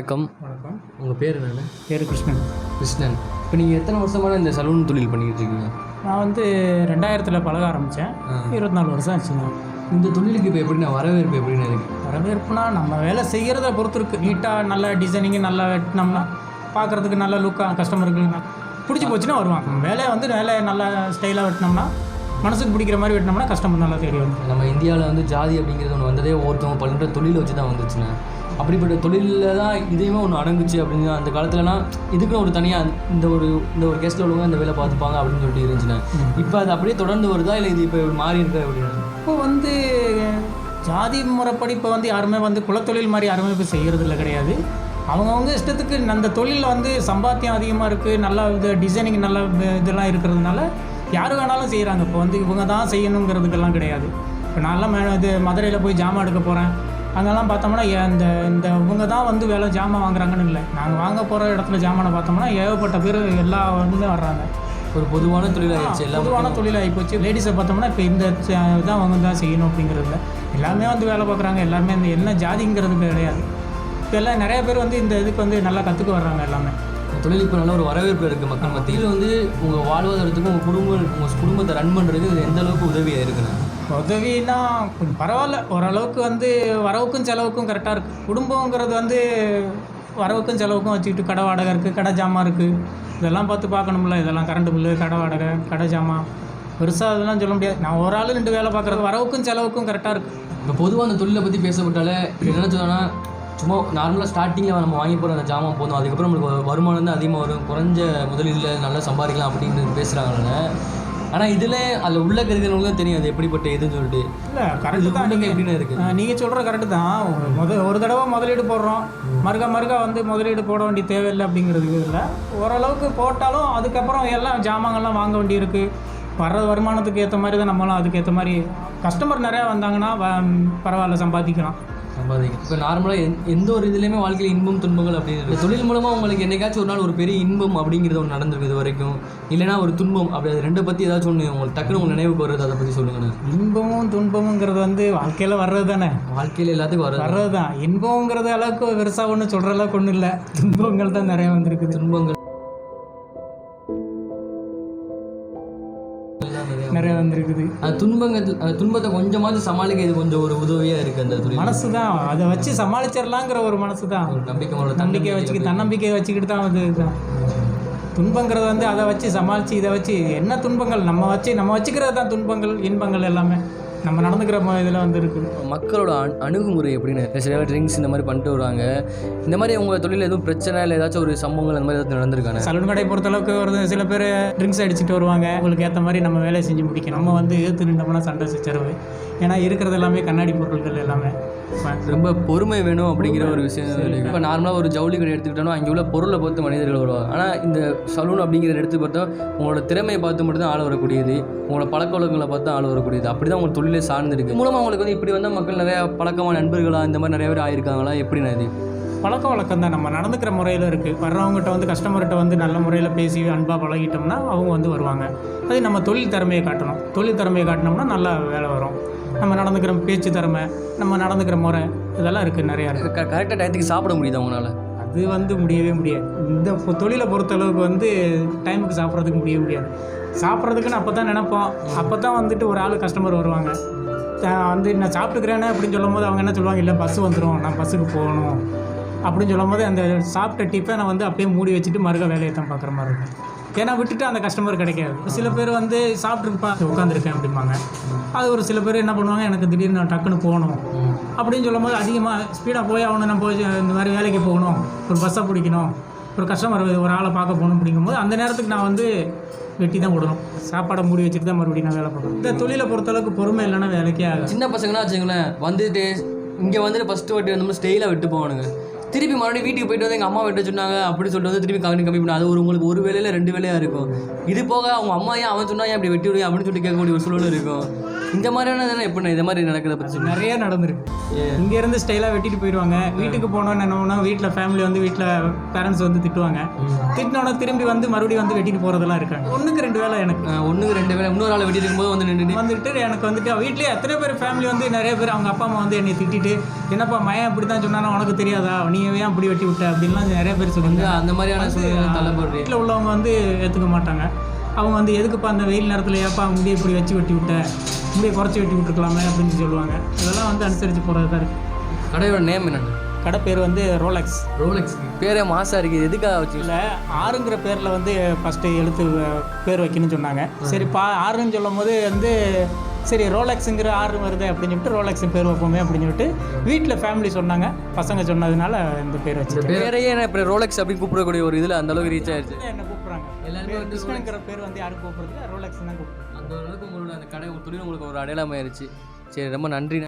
வணக்கம். வணக்கம். உங்கள் பேர் என்னென்ன? பேர் கிருஷ்ணன். கிருஷ்ணன். இப்போ நீங்கள் எத்தனை வருஷமான இந்த சலூன் தொழில் பண்ணிக்கிட்டு இருக்கீங்க? நான் 2000 பழக ஆரம்பித்தேன். 24 வருஷம் ஆச்சுங்க. இந்த தொழிலுக்கு இப்போ எப்படின்னா வரவேற்பு எப்படின்னா இருக்குது? வரவேற்புனா நம்ம வேலை செய்கிறத பொறுத்து இருக்குது. நீட்டாக நல்ல டிசைனிங்கு நல்லா வெட்டினோம்னா பார்க்குறதுக்கு நல்ல லுக்காக கஸ்டமருக்கு பிடிச்சி போச்சுன்னா வருவாங்க. வேலையை நல்லா ஸ்டைலாக வெட்டினோம்னா மனசுக்கு பிடிக்கிற மாதிரி வெட்டினோம்னா கஸ்டமர் நல்லா தேடி வரும். நம்ம இந்தியாவில் ஜாதி அப்படிங்கிறது ஒன்று வந்ததே ஒருத்தவங்க பண்ணுற தொழிலை வச்சு தான் வந்துச்சுங்க. அப்படிப்பட்ட தொழிலில் தான் இதையுமே ஒன்று அடங்குச்சு அப்படின்னு அந்த காலத்துலனா இதுக்குன்னு ஒரு தனியாக இந்த ஒரு கெஸ்ட்டில் உள்ளவங்க இந்த வேலை பார்த்துப்பாங்க அப்படின்னு சொல்லிட்டு இருந்துச்சுன்னா இப்போ அது அப்படியே தொடர்ந்து வருதா இல்லை இது இப்போ மாறி இருக்கா அப்படின்னா? இப்போ ஜாதி முறைப்படி இப்போ யாருமே குலத்தொழில் மாதிரி யாருமே இப்போ செய்கிறதில்ல கிடையாது. அவங்கவுங்க இஷ்டத்துக்கு அந்த தொழிலில் சம்பாத்தியம் அதிகமாக இருக்குது, நல்லா டிசைனிங் நல்லா இதெல்லாம் இருக்கிறதுனால யார் வேணாலும் செய்கிறாங்க. இப்போ இவங்க தான் செய்யணுங்கிறதுக்கெல்லாம் கிடையாது. இப்போ நான்லாம் மதுரையில் போய் ஜாமான் எடுக்க போகிறேன், அங்கெல்லாம் பார்த்தோம்னா இந்த இவங்க தான் வேலை ஜாமான் வாங்குறாங்கன்னு இல்லை. நாங்கள் வாங்க போகிற இடத்துல ஜாமானை பார்த்தோம்னா ஏகப்பட்ட பேர் எல்லா வர்றாங்க. ஒரு பொதுவான தொழிலாகிடுச்சு, பொதுவான தொழிலாகி போச்சு. லேடிஸை பார்த்தோம்னா இப்போ இந்த இதான் அவங்க தான் செய்யணும் அப்படிங்கிறதுல எல்லாமே வேலை பார்க்குறாங்க. எல்லாருமே என்ன ஜாதிங்கிறது கிடையாது. இப்போ எல்லாம் நிறைய பேர் இந்த இதுக்கு நல்லா கற்றுக்க வர்றாங்க. எல்லாமே தொழில் இப்போ நல்ல ஒரு வரவேற்பு இருக்குது மக்கள் மத்தியில். உங்கள் வாழ்வாதாரத்துக்கு உங்கள் குடும்பத்தை ரன் பண்ணுறதுக்கு இது எந்த அளவுக்கு உதவியாக இருக்குண்ணா? உதவினா கொஞ்சம் பரவாயில்ல, ஓரளவுக்கு வரவுக்கும் செலவுக்கும் கரெக்டாக இருக்குது. குடும்பங்கிறது வரவுக்கும் செலவுக்கும் வச்சுக்கிட்டு கடை வாடகை இருக்குது, கடை ஜாமான் இருக்குது, இதெல்லாம் பார்க்கணும்ல. இதெல்லாம் கரண்ட் பில்லு, கடை வாடகை, கடை ஜாமான் பெருசாக அதெல்லாம் சொல்ல முடியாது. நான் ஒரு ஆள் 2 வேலை பார்க்குறது வரவுக்கும் செலவுக்கும் கரெக்டாக இருக்குது. இப்போ பொதுவாக அந்த தொழிலை பற்றி பேசப்பட்டாலே என்ன சொன்னால் சும்மா நார்மலாக ஸ்டார்டிங்கில் நம்ம வாங்கி போகிற அந்த ஜாமான் போதும், அதுக்கப்புறம் நம்மளுக்கு வருமானம் தான் அதிகமாக வரும், குறைஞ்ச முதலீட்டில் நல்லா சம்பாதிக்கலாம் அப்படின்னு பேசுகிறாங்கல்ல. ஆனால் இதில் அதில் உள்ள கருதுகளும் தெரியும் அது எப்படிப்பட்ட எதுன்னு சொல்லிட்டு. இல்லை கரெக்டு தான். நீங்கள் எப்படின்னு இருக்குது நீங்கள் சொல்கிற கரெக்டு தான். ஒரு தடவை முதலீடு போடுறோம், மறுக்கா முதலீடு போட வேண்டிய தேவையில்லை அப்படிங்கிறதுக்கு இல்லை. ஓரளவுக்கு போட்டாலும் அதுக்கப்புறம் எல்லாம் ஜாமான்கள்லாம் வாங்க வேண்டி இருக்குது. வர்ற வருமானத்துக்கு ஏற்ற மாதிரி தான் நம்மளும் அதுக்கேற்ற மாதிரி கஸ்டமர் நிறையா வந்தாங்கன்னா பரவாயில்ல சம்பாதிக்கலாம். இப்போ நார்மலாக எந்த ஒரு இதுலேயுமே வாழ்க்கையில் இன்பம் துன்பங்கள் அப்படின்னு தொழில் மூலமாக உங்களுக்கு என்னைக்காச்சும் ஒரு நாள் ஒரு பெரிய இன்பம் அப்படிங்கிறது ஒன்று நடந்திருக்கு இது வரைக்கும், இல்லைனா ஒரு துன்பம் அப்படி அது ரெண்டை பற்றி ஏதாச்சும் ஒன்று உங்களுக்கு டக்குனு உங்கள் நினைவுக்கு வருது, அதை பற்றி சொல்லுங்கண்ணா. இன்பமும் துன்பமுங்கிறது வாழ்க்கையில் வர்றது தானே. வாழ்க்கையில் எல்லாத்துக்கும் வர்றது தான். இன்பங்கிறது அளவுக்கு பெருசாக ஒன்று சொல்கிற அளவுக்கு ஒன்றும் இல்லை. துன்பங்கள் தான் நிறையா வந்திருக்கு. துன்பங்கள் நிறைய வந்திருக்குது. அந்த துன்பத்தை கொஞ்சமாவது சமாளிக்க இது கொஞ்சம் ஒரு உதவியாக இருக்குது. அந்த மனசு தான் அதை வச்சு சமாளிச்சிடலாங்கிற ஒரு மனசு தான், ஒரு தன்னம்பிக்கையை வச்சுக்கிட்டு தான் இதுதான். துன்பங்கிறது அதை வச்சு சமாளித்து இதை வச்சு என்ன துன்பங்கள் நம்ம வச்சுக்கிறது தான் துன்பங்கள். இன்பங்கள் எல்லாமே நம்ம நடந்துக்கிற இதில் இருக்குது. மக்களோட அணுகுமுறை எப்படின்னு சில ட்ரிங்க்ஸ் இந்த மாதிரி பண்ணிட்டு வருவாங்க. இந்த மாதிரி உங்கள் தொழில் எதுவும் பிரச்சனை இல்லை, ஏதாச்சும் ஒரு சம்பவங்கள் அந்த மாதிரி ஏதாச்சும் நடந்திருக்காங்க? சலூன் கடை பொறுத்தளவுக்கு சில பேர் ட்ரிங்க்ஸ் அடிச்சுட்டு வருவாங்க. உங்களுக்கு ஏற்ற மாதிரி நம்ம வேலையை செஞ்சு முடிக்கணும். நம்ம ஏற்று நின்றோம்னா சண்டை சச்சரவு. ஏன்னா இருக்கிறது எல்லாமே கண்ணாடி பொருட்கள் எல்லாமே ரொம்ப பொறுமை வேணும் அப்படிங்கிற ஒரு விஷயம். இப்போ நார்மலாக ஒரு ஜவுளி கடை எடுத்துக்கிட்டோம்னா அங்கே உள்ள பொருளை பார்த்து மனிதர்கள் வருவாங்க. ஆனால் இந்த சலூன் அப்படிங்கிற எடுத்து பார்த்தா உங்களோட திறமையை பார்த்து மட்டும் தான் ஆள் வரக்கூடியது, உங்களோட பழக்க வழக்கங்களை பார்த்து ஆள் வரக்கூடியது. அப்படி தான் உங்கள் தொழிலே சார்ந்துருக்கு. மூலமாக உங்களுக்கு இப்படி வந்தால் மக்கள் நிறையா பழக்கமான நண்பர்களாக இந்த மாதிரி நிறைய பேர் ஆயிருக்காங்களா? எப்படின்னா இது பழக்க வழக்கம் தான் நம்ம நடந்துக்கிற முறையில் இருக்குது. வர்றவங்ககிட்ட கஸ்டமர்கிட்ட நல்ல முறையில் பேசி அன்பாக பழகிட்டோம்னா அவங்க வருவாங்க. அது நம்ம தொழில் திறமையை காட்டணும். தொழில் திறமையை காட்டினோம்னா நல்லா வேலை வரும். நம்ம நடந்துக்கிற பேச்சு திறமை, நம்ம நடந்துக்கிற முறை இதெல்லாம் இருக்குது, நிறையா இருக்குது. கரெக்டாக டயத்துக்கு சாப்பிட முடியுது அவங்களால? அது முடியவே முடியாது. இந்த தொழிலை பொறுத்தளவுக்கு டைமுக்கு சாப்பிட்றதுக்கு முடியாது. சாப்பிட்றதுக்குன்னு அப்போ தான் நினைப்போம். அப்போ தான் ஒரு ஆள் கஸ்டமர் வருவாங்க. நான் சாப்பிட்டுக்கிறேன்னு அப்படின்னு சொல்லும் போது அவங்க என்ன சொல்லுவாங்க, இல்லை பஸ்ஸு வந்துடும், நான் பஸ்ஸுக்கு போகணும் அப்படின்னு சொல்லும் போது அந்த சாப்பிட்ட டிப்பை நான் அப்படியே மூடி வச்சுட்டு மறுக்க வேலையை தான் பார்க்குற மாதிரி இருக்கும். ஏன்னா விட்டுட்டு அந்த கஸ்டமர் கிடைக்காது. சில பேர் சாப்பிட்ருப்பா உட்காந்துருக்கேன் அப்படிம்பாங்க. அது ஒரு சில பேர் என்ன பண்ணுவாங்க, எனக்கு திடீர்னு நான் டக்குன்னு போகணும் அப்படின்னு சொல்லும் போது அதிகமாக ஸ்பீடாக போய் ஆகணும், நம்ம போய் இந்த மாதிரி வேலைக்கு போகணும், ஒரு பஸ்ஸை பிடிக்கணும், ஒரு கஸ்டமர் ஒரு ஆளை பார்க்க போகணும் அப்படிங்கும்போது அந்த நேரத்துக்கு நான் வெட்டி தான் விடணும். சாப்பாடை மூடி வச்சுட்டு தான் மறுபடியும் நான் வேலை பார்க்கணும். இந்த தொழிலை பொறுத்தளவுக்கு பொறுமை இல்லைன்னா வேலைக்கே ஆகும். சின்ன பசங்கன்னா வச்சுங்களேன், இங்கே ஃபஸ்ட்டு வாட்டி வந்து ஸ்டைலாக விட்டு போகணுங்க. திருப்பி மறுபடியும் வீட்டுக்கு போய்ட்டு எங்கள் அம்மா வெட்ட சொன்னாங்க அப்படின்னு சொல்லிட்டு திருப்பி கம்மி பண்ண அது உங்களுக்கு ஒரு வேலையில் 2 வேலையாக இருக்கும். இது போக அவங்க அம்மா ஏன் அவன் சொன்னா ஏன் அப்படி வெட்டி விடுங்க அப்படின்னு சொல்லிட்டு கேட்கக்கூடிய ஒரு சூழல் இருக்கும். இந்த மாதிரியான தானே எப்படி இந்த மாதிரி நடக்கிறத பற்றி நிறைய நடந்திருக்கு. இங்கேருந்து ஸ்டைலாக வெட்டிட்டு போயிடுவாங்க. வீட்டுக்கு போனோன்னு என்ன பண்ணோம், வீட்டில் ஃபேமிலி வந்து வீட்டில் பேரண்ட்ஸ் வந்து திட்டுவாங்க. திட்டினோட திரும்பி வந்து மறுபடியும் வந்து வெட்டிட்டு போகிறதெல்லாம் இருக்காங்க. 1-2 வேலை எனக்கு 1-2 வேலை இன்னொரு ஆளை வெட்டிட்டு இருக்கும்போது வந்து நின்று வந்துட்டு எனக்கு வந்துட்டு வீட்லேயே எத்தனை பேர் ஃபேமிலி வந்து நிறைய பேர் அவங்க அப்பா அம்மா வந்து என்னை திட்டிட்டு, என்னப்பா மயன் அப்படி தான் சொன்னாலும் உனக்கு தெரியாதா, நீ ஏன் அப்படி வெட்டி விட்ட அப்படின்லாம் நிறைய பேர் சொல்லுவாங்க. அந்த மாதிரியான தலைமுறை வீட்டில் உள்ளவங்க வந்து ஏற்றுக்க மாட்டாங்க. அவங்க வந்து எதுக்குப்பா அந்த வெயில் நேரத்தில் ஏப்பா முடியை இப்படி வச்சு வெட்டி விட்ட, முடியை குறைச்சி வெட்டி விட்டுருக்கலாமே அப்படின்னு சொல்லுவாங்க. இதெல்லாம் வந்து அனுசரித்து போகிறது தான் இருக்குது. கடையோட நேம் என்னென்ன? கடை பேர் வந்து ரோலெக்ஸ். பேரே மாசாக இருக்குது. எதுக்காக வச்சு இல்லை, ஆறுங்கிற பேரில் வந்து ஃபஸ்ட்டு எழுத்து பேர் வைக்கணும்னு சொன்னாங்க. சரி ஆறுன்னு சொல்லும் போது வந்து சரி ரோலெக்ஸுங்கிற 6 வருது அப்படின்னு சொல்லிட்டு ரோலெக்ஸ் பேர் வைப்போமே அப்படின்னு சொல்லிட்டு வீட்டில் ஃபேமிலி சொன்னாங்க, பசங்க சொன்னதுனால இந்த பேர் வச்சு. பேரையே இப்போ ரோலெக்ஸ் அப்படின்னு கூப்பிடக்கூடிய ஒரு இதில் அந்த அளவுக்கு ரீச் ஆயிடுச்சு. என்ன கூப்பிட்றாங்க எல்லாருமே வந்து கிருஷ்ணங்கிற பேர் வந்து யாரும் கூப்பிட்றது ரோலெக்ஸ் தான் கூப்பிட்றாங்க. அந்த அளவுக்கு உங்களோட அந்த கடை ஒரு தொழில் உங்களுக்கு ஒரு அடையாளமாயிருச்சு. சரி, ரொம்ப நன்றி.